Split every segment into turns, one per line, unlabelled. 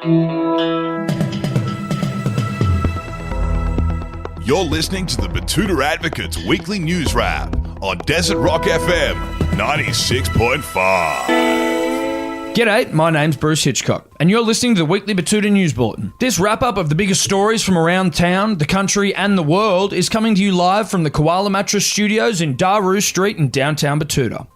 You're listening to the Betoota Advocate's weekly news wrap on Desert Rock FM 96.5.
G'day, my name's Bruce Hitchcock, and you're listening to the weekly Betoota News Bulletin. This wrap-up of the biggest stories from around town, the country, and the world is coming to you live from the Koala Mattress Studios in Daru Street in downtown Betoota.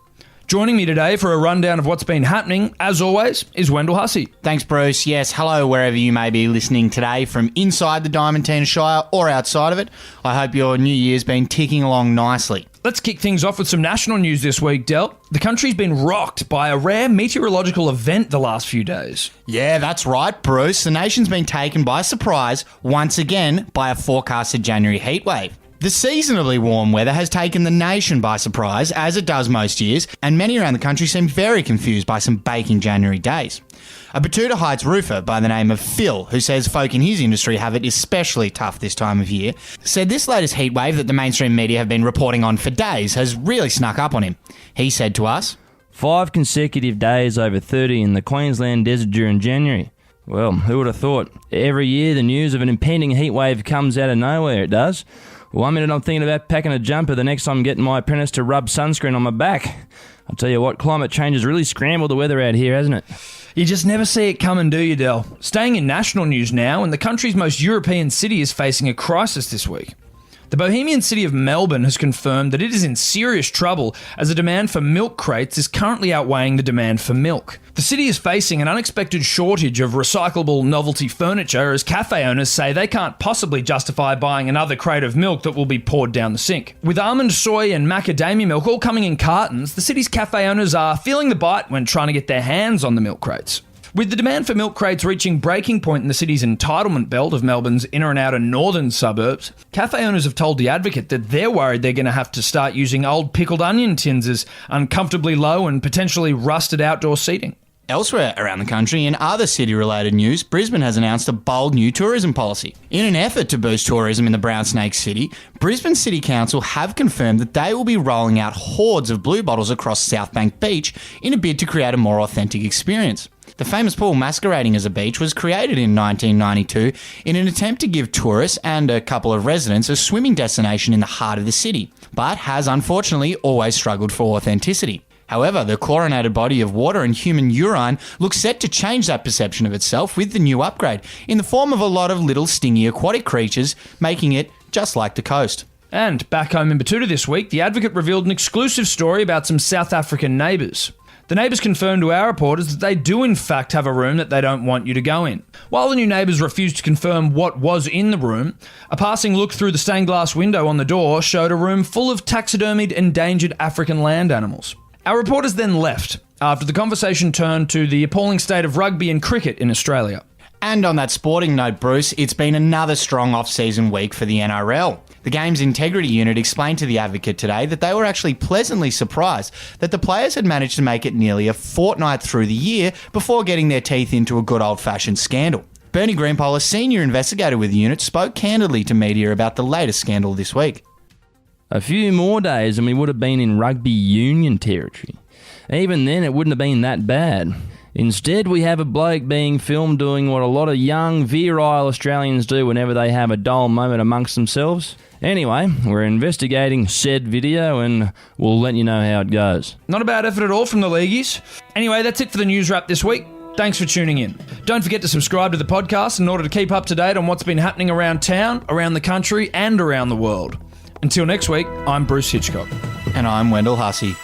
Joining me today for a rundown of what's been happening, as always, is Wendell Hussey.
Thanks, Bruce. Yes, hello wherever you may be listening today from inside the Diamantina Shire or outside of it. I hope your new year's been ticking along nicely.
Let's kick things off with some national news this week, Del. The country's been rocked by a rare meteorological event the last few days.
Yeah, that's right, Bruce. The nation's been taken by surprise once again by a forecasted January heatwave. The seasonably warm weather has taken the nation by surprise, as it does most years, and many around the country seem very confused by some baking January days. A Betoota Heights roofer by the name of Phil, who says folk in his industry have it especially tough this time of year, said this latest heatwave that the mainstream media have been reporting on for days has really snuck up on him. He said to us,
5 consecutive days over 30 in the Queensland desert during January. Well, who would have thought? Every year the news of an impending heatwave comes out of nowhere, it does. One minute I'm thinking about packing a jumper, the next I'm getting my apprentice to rub sunscreen on my back. I'll tell you what, climate change has really scrambled the weather out here, hasn't it?
You just never see it coming, do you, Del? Staying in national news now, and the country's most European city is facing a crisis this week. The Bohemian city of Melbourne has confirmed that it is in serious trouble as the demand for milk crates is currently outweighing the demand for milk. The city is facing an unexpected shortage of recyclable novelty furniture as cafe owners say they can't possibly justify buying another crate of milk that will be poured down the sink. With almond, soy and macadamia milk all coming in cartons, the city's cafe owners are feeling the bite when trying to get their hands on the milk crates. With the demand for milk crates reaching breaking point in the city's entitlement belt of Melbourne's inner and outer northern suburbs, cafe owners have told The Advocate that they're worried they're going to have to start using old pickled onion tins as uncomfortably low and potentially rusted outdoor seating.
Elsewhere around the country, in other city-related news, Brisbane has announced a bold new tourism policy. In an effort to boost tourism in the Brown Snake City, Brisbane City Council have confirmed that they will be rolling out hordes of blue bottles across South Bank Beach in a bid to create a more authentic experience. The famous pool masquerading as a beach was created in 1992 in an attempt to give tourists and a couple of residents a swimming destination in the heart of the city, but has unfortunately always struggled for authenticity. However, the chlorinated body of water and human urine looks set to change that perception of itself with the new upgrade, in the form of a lot of little stingy aquatic creatures, making it just like the coast.
And back home in Betoota this week, The Advocate revealed an exclusive story about some South African neighbours. The neighbours confirmed to our reporters that they do in fact have a room that they don't want you to go in. While the new neighbours refused to confirm what was in the room, a passing look through the stained glass window on the door showed a room full of taxidermied endangered African land animals. Our reporters then left after the conversation turned to the appalling state of rugby and cricket in Australia.
And on that sporting note, Bruce, it's been another strong off-season week for the NRL. The game's integrity unit explained to The Advocate today that they were actually pleasantly surprised that the players had managed to make it nearly a fortnight through the year before getting their teeth into a good old-fashioned scandal. Bernie Greenpole, a senior investigator with the unit, spoke candidly to media about the latest scandal this week.
A few more days and we would have been in rugby union territory. Even then, it wouldn't have been that bad. Instead, we have a bloke being filmed doing what a lot of young, virile Australians do whenever they have a dull moment amongst themselves. Anyway, we're investigating said video and we'll let you know how it goes.
Not a bad effort at all from the leagueies. Anyway, that's it for the news wrap this week. Thanks for tuning in. Don't forget to subscribe to the podcast in order to keep up to date on what's been happening around town, around the country, and around the world. Until next week, I'm Bruce Hitchcock.
And I'm Wendell Hussey.